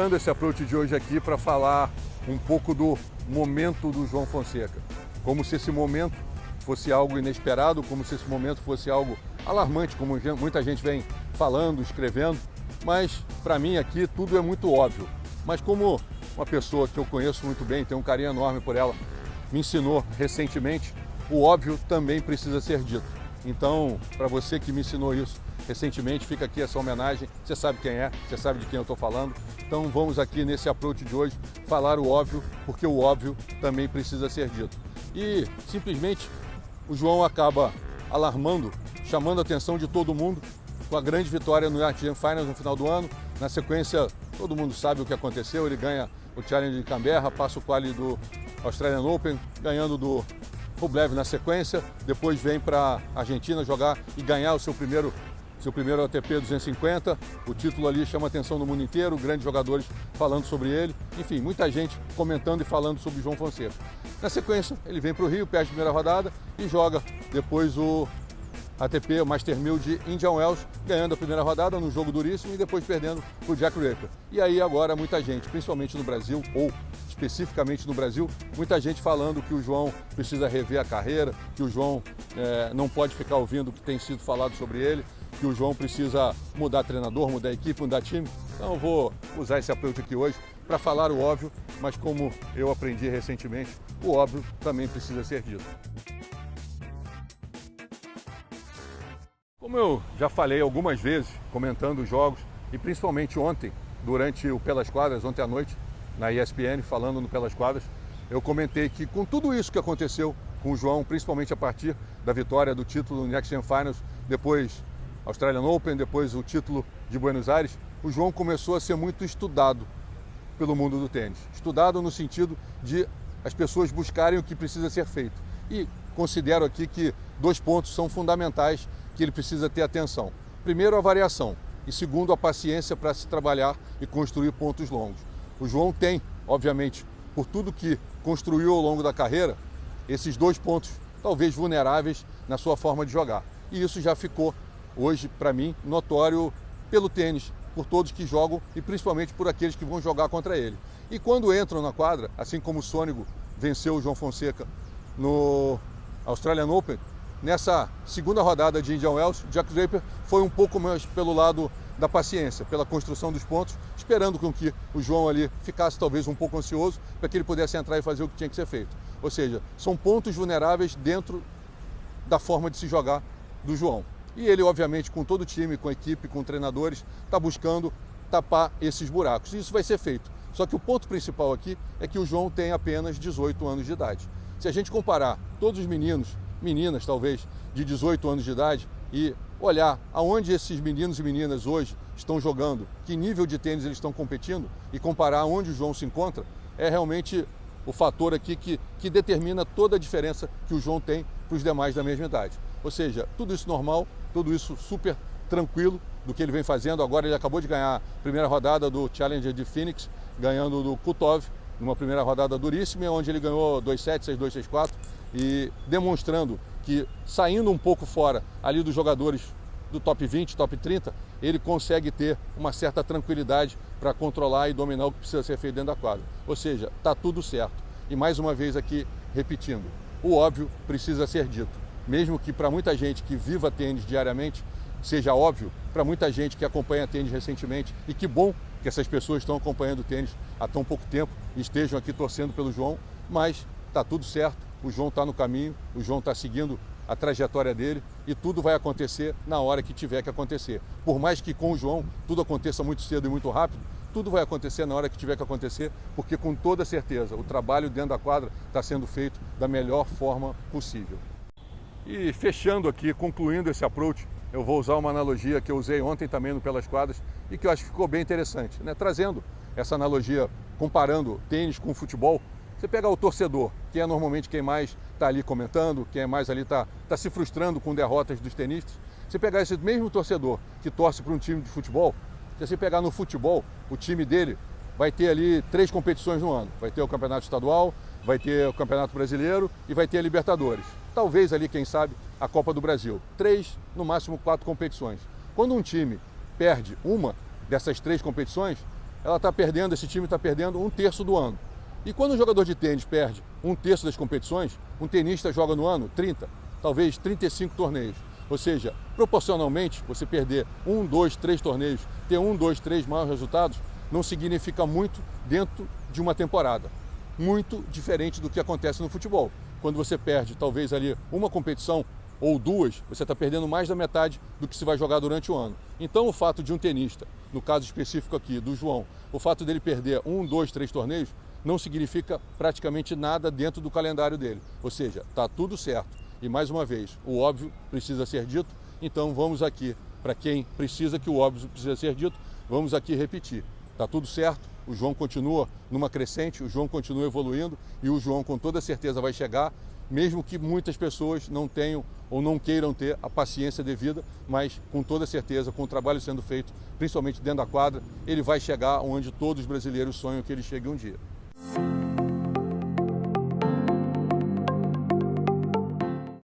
usando esse approach de hoje aqui para falar um pouco do momento do João Fonseca. Como se esse momento fosse algo inesperado, como se esse momento fosse algo alarmante, como muita gente vem falando, escrevendo. Mas para mim aqui tudo é muito óbvio. Mas como uma pessoa que eu conheço muito bem, tenho um carinho enorme por ela, me ensinou recentemente, o óbvio também precisa ser dito. Então, para você que me ensinou isso recentemente, fica aqui essa homenagem. Você sabe quem é, você sabe de quem eu estou falando. Então vamos aqui nesse approach de hoje falar o óbvio, porque o óbvio também precisa ser dito. E simplesmente o João acaba alarmando, chamando a atenção de todo mundo com a grande vitória no Yacht Jam Finals no final do ano. Na sequência, todo mundo sabe o que aconteceu, ele ganha o Challenge de Canberra, passa o quali do Australian Open, ganhando do Rublev na sequência, depois vem para a Argentina jogar e ganhar o seu primeiro ATP 250, o título ali chama a atenção do mundo inteiro, grandes jogadores falando sobre ele, enfim, muita gente comentando e falando sobre o João Fonseca. Na sequência, ele vem para o Rio, perde a primeira rodada e joga depois o ATP, o Master 1000 de Indian Wells, ganhando a primeira rodada num jogo duríssimo e depois perdendo para o Jack Draper. E aí agora muita gente, principalmente no Brasil, ou especificamente no Brasil, muita gente falando que o João precisa rever a carreira, que o João não pode ficar ouvindo o que tem sido falado sobre ele, que o João precisa mudar treinador, mudar equipe, mudar time. Então eu vou usar esse approach aqui hoje para falar o óbvio, mas como eu aprendi recentemente, o óbvio também precisa ser dito. Como eu já falei algumas vezes, comentando os jogos, e principalmente ontem, durante o Pelas Quadras, ontem à noite, na ESPN, falando no Pelas Quadras, eu comentei que com tudo isso que aconteceu com o João, principalmente a partir da vitória do título no Yacht Jam Finals, depois Australian Open, depois o título de Buenos Aires, o João começou a ser muito estudado pelo mundo do tênis. Estudado no sentido de as pessoas buscarem o que precisa ser feito. E considero aqui que 2 pontos são fundamentais que ele precisa ter atenção. Primeiro, a variação. E segundo, a paciência para se trabalhar e construir pontos longos. O João tem, obviamente, por tudo que construiu ao longo da carreira, esses 2 pontos talvez vulneráveis na sua forma de jogar. E isso já ficou, hoje, para mim, notório pelo tênis, por todos que jogam e principalmente por aqueles que vão jogar contra ele. E quando entram na quadra, assim como o Sônego venceu o João Fonseca no Australian Open, nessa segunda rodada de Indian Wells, Jack Draper foi um pouco mais pelo lado da paciência, pela construção dos pontos, esperando com que o João ali ficasse talvez um pouco ansioso para que ele pudesse entrar e fazer o que tinha que ser feito. Ou seja, são pontos vulneráveis dentro da forma de se jogar do João. E ele, obviamente, com todo o time, com a equipe, com treinadores, está buscando tapar esses buracos. E isso vai ser feito. Só que o ponto principal aqui é que o João tem apenas 18 anos de idade. Se a gente comparar todos os meninos, meninas talvez, de 18 anos de idade e olhar aonde esses meninos e meninas hoje estão jogando, que nível de tênis eles estão competindo e comparar onde o João se encontra, é realmente o fator aqui que determina toda a diferença que o João tem para os demais da mesma idade. Ou seja, tudo isso normal, tudo isso super tranquilo do que ele vem fazendo. Agora ele acabou de ganhar a primeira rodada do Challenger de Phoenix, ganhando do Kutov, numa primeira rodada duríssima, onde ele ganhou 2-7, 6-2, 6-4, e demonstrando que, saindo um pouco fora ali dos jogadores do top 20, top 30, ele consegue ter uma certa tranquilidade para controlar e dominar o que precisa ser feito dentro da quadra. Ou seja, está tudo certo. E mais uma vez aqui, repetindo, o óbvio precisa ser dito. Mesmo que para muita gente que viva tênis diariamente, seja óbvio, para muita gente que acompanha tênis recentemente, e que bom que essas pessoas estão acompanhando tênis há tão pouco tempo e estejam aqui torcendo pelo João, mas está tudo certo, o João está no caminho, o João está seguindo a trajetória dele e tudo vai acontecer na hora que tiver que acontecer. Por mais que com o João tudo aconteça muito cedo e muito rápido, tudo vai acontecer na hora que tiver que acontecer, porque com toda certeza o trabalho dentro da quadra está sendo feito da melhor forma possível. E fechando aqui, concluindo esse approach, eu vou usar uma analogia que eu usei ontem também no Pelas Quadras e que eu acho que ficou bem interessante, né? Trazendo essa analogia, comparando tênis com futebol. Você pega o torcedor, que é normalmente quem mais está ali comentando, quem mais ali está se frustrando com derrotas dos tenistas. Você pegar esse mesmo torcedor que torce para um time de futebol, se você pegar no futebol, o time dele vai ter ali 3 competições no ano. Vai ter o Campeonato Estadual, vai ter o Campeonato Brasileiro e vai ter a Libertadores. Talvez ali, quem sabe, a Copa do Brasil. 3, no máximo 4 competições. Quando um time perde uma dessas 3 competições, esse time está perdendo 1/3 do ano. E quando um jogador de tênis perde 1/3 das competições, um tenista joga no ano 30, talvez 35 torneios. Ou seja, proporcionalmente, você perder 1, 2, 3 torneios, ter 1, 2, 3 maus resultados, não significa muito dentro de uma temporada. Muito diferente do que acontece no futebol. Quando você perde talvez ali uma competição ou duas, você está perdendo mais da metade do que se vai jogar durante o ano. Então o fato de um tenista, no caso específico aqui do João, o fato dele perder 1, 2, 3 torneios, não significa praticamente nada dentro do calendário dele. Ou seja, está tudo certo. E mais uma vez, o óbvio precisa ser dito, então vamos aqui, para quem precisa que o óbvio precisa ser dito, vamos aqui repetir. Está tudo certo, o João continua numa crescente, o João continua evoluindo e o João com toda certeza vai chegar, mesmo que muitas pessoas não tenham ou não queiram ter a paciência devida, mas com toda certeza, com o trabalho sendo feito, principalmente dentro da quadra, ele vai chegar onde todos os brasileiros sonham que ele chegue um dia.